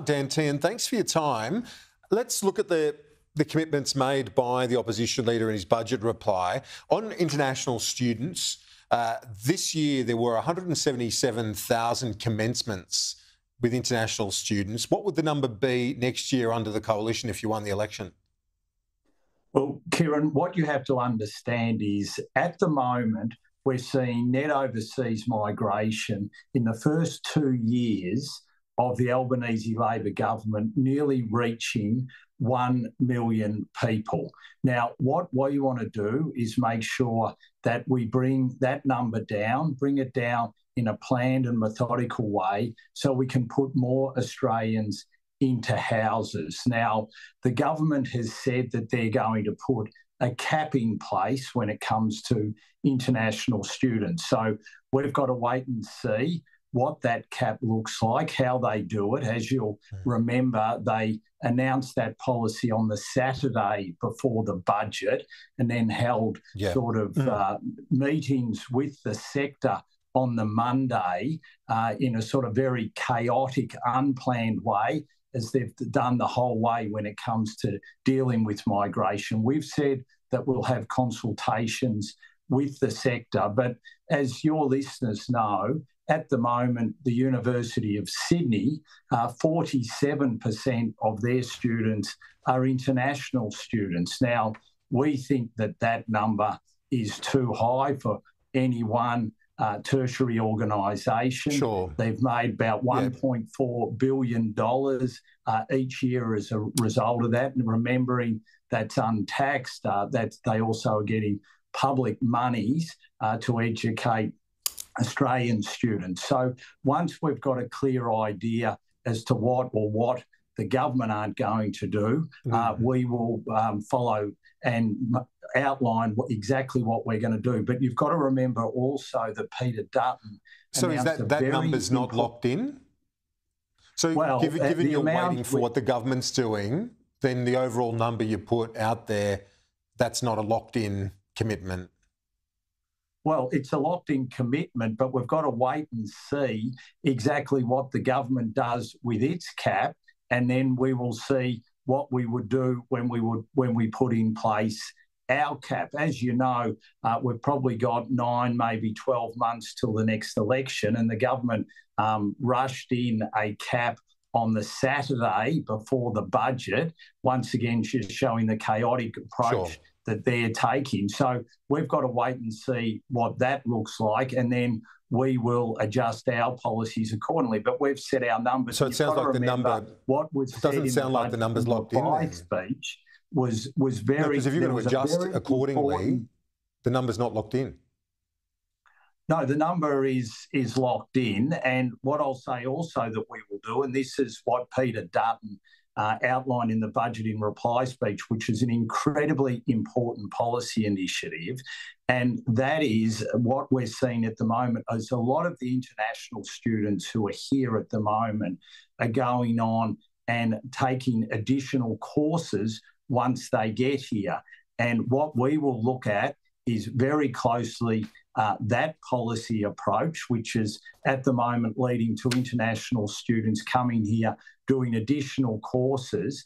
Dan, Tehan, thanks for your time. Let's look at the commitments made by the opposition leader in his budget reply. On international students, this year there were 177,000 commencements with international students. What would the number be next year under the coalition if you won the election? Well, Kieran, what you have to understand is at the moment we're seeing net overseas migration in the first 2 years of the Albanese Labor government nearly reaching 1 million people. Now, what you want to do is make sure that we bring that number down, bring it down in a planned and methodical way so we can put more Australians into houses. Now, the government has said that they're going to put a cap in place when it comes to international students. So we've got to wait and see what that cap looks like, how they do it. As you'll remember, they announced that policy on the Saturday before the budget and then held meetings with the sector on the Monday in a sort of very chaotic, unplanned way, as they've done the whole way when it comes to dealing with migration. We've said that we'll have consultations with the sector, but as your listeners know, at the moment, the University of Sydney, 47% of their students are international students. Now, we think that that number is too high for any one tertiary organisation. Sure. They've made about $1.4 billion each year as a result of that. And remembering that's untaxed, that they also are getting public monies to educate Australian students. So once we've got a clear idea as to what the government aren't going to do, we will follow and outline exactly what we're going to do. But you've got to remember also that Peter Dutton... So is that number's not locked in? So given you're waiting for what the government's doing, then the overall number you put out there, that's not a locked-in commitment? Well, it's a locked-in commitment, but we've got to wait and see exactly what the government does with its cap, and then we will see what we would do when we put in place our cap. As you know, we've probably got 9, maybe 12 months till the next election, and the government rushed in a cap on the Saturday before the budget, once again just showing the chaotic approach that they're taking. So we've got to wait and see what that looks like, and then we will adjust our policies accordingly. But we've set our numbers. So it sounds like the number... What was doesn't sound like the number's locked in. My speech was very... No, because if you're going to adjust accordingly, the number's not locked in. No, the number is locked in. And what I'll say also that we will do, and this is what Peter Dutton outlined in the budget in reply speech, which is an incredibly important policy initiative, and that is what we're seeing at the moment is a lot of the international students who are here at the moment are going on and taking additional courses once they get here. And what we will look at is very closely that policy approach, which is at the moment leading to international students coming here doing additional courses.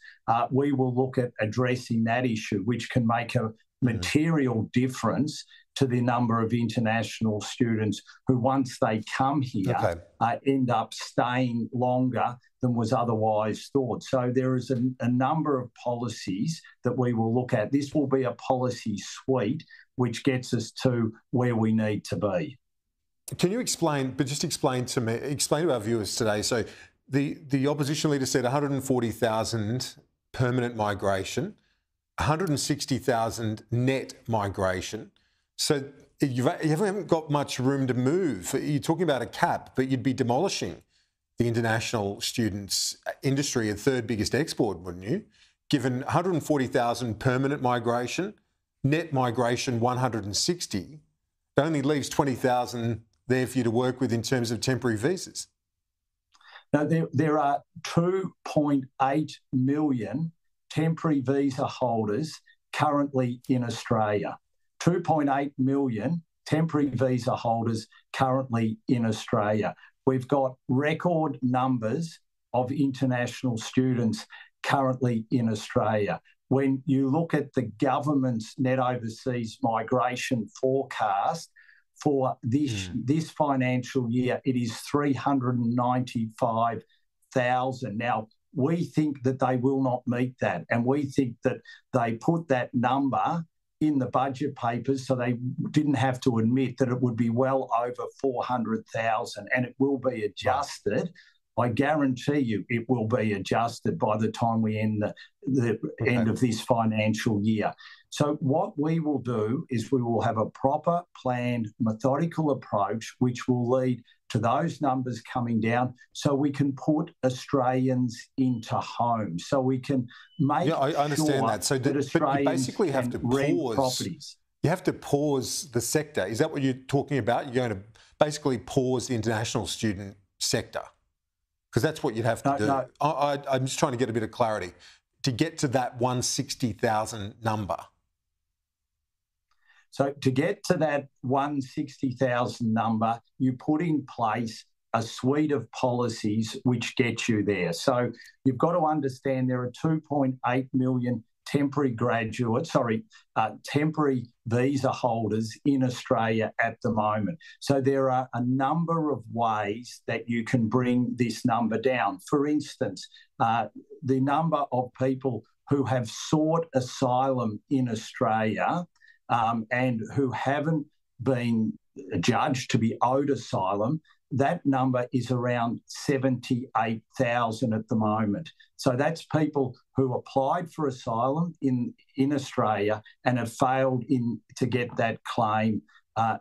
We will look at addressing that issue, which can make a material difference to the number of international students who, once they come here, end up staying longer than was otherwise thought. So there is a number of policies that we will look at. This will be a policy suite which gets us to where we need to be. Can you explain to our viewers today, so the opposition leader said 140,000 permanent migration, 160,000 net migration. So you haven't got much room to move. You're talking about a cap, but you'd be demolishing the international students industry, a third biggest export, wouldn't you? Given 140,000 permanent migration, net migration 160, it only leaves 20,000 there for you to work with in terms of temporary visas. Now, there are 2.8 million temporary visa holders currently in Australia. 2.8 million temporary visa holders currently in Australia. We've got record numbers of international students currently in Australia. When you look at the government's net overseas migration forecast for this financial year, it is 395,000. Now, we think that they will not meet that, and we think that they put that number in the budget papers so they didn't have to admit that it would be well over 400,000, and it will be adjusted. I guarantee you it will be adjusted by the time we end the end of this financial year. So what we will do is we will have a proper, planned, methodical approach which will lead to those numbers coming down so we can put Australians into homes, so we can make I understand that. So that Australians but you basically have to pause properties. You have to pause the sector. Is that what you're talking about? You're going to basically pause the international student sector? Because that's what you'd have to do. No. I'm just trying to get a bit of clarity. To get to that 160,000 number. So to get to that 160,000 number, you put in place a suite of policies which get you there. So you've got to understand there are 2.8 million temporary visa holders in Australia at the moment. So there are a number of ways that you can bring this number down. For instance, the number of people who have sought asylum in Australia and who haven't been judged to be owed asylum, that number is around 78,000 at the moment. So that's people who applied for asylum in Australia and have failed to get that claim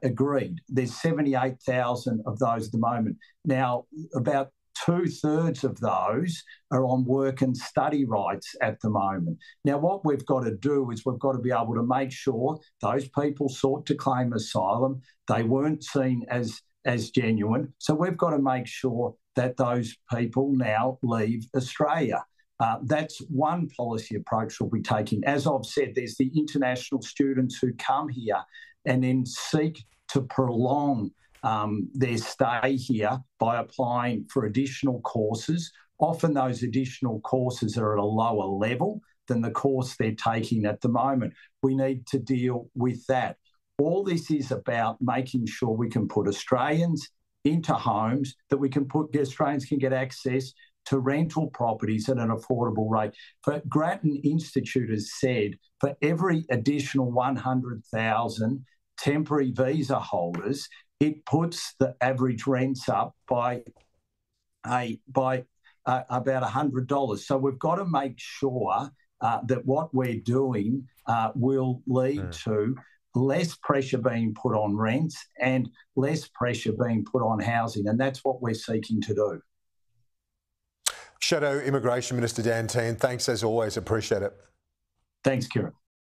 agreed. There's 78,000 of those at the moment. Now, about 2/3 of those are on work and study rights at the moment. Now, what we've got to do is we've got to be able to make sure those people sought to claim asylum, they weren't seen as genuine. So we've got to make sure that those people now leave Australia. That's one policy approach we'll be taking. As I've said, there's the international students who come here and then seek to prolong their stay here by applying for additional courses. Often those additional courses are at a lower level than the course they're taking at the moment. We need to deal with that. All this is about making sure we can put Australians into homes, that we can Australians can get access to rental properties at an affordable rate. But Grattan Institute has said for every additional 100,000 temporary visa holders, it puts the average rents up by about $100. So we've got to make sure that what we're doing will lead to less pressure being put on rents and less pressure being put on housing. And that's what we're seeking to do. Shadow Immigration Minister Dan Tehan, thanks as always. Appreciate it. Thanks, Kieran.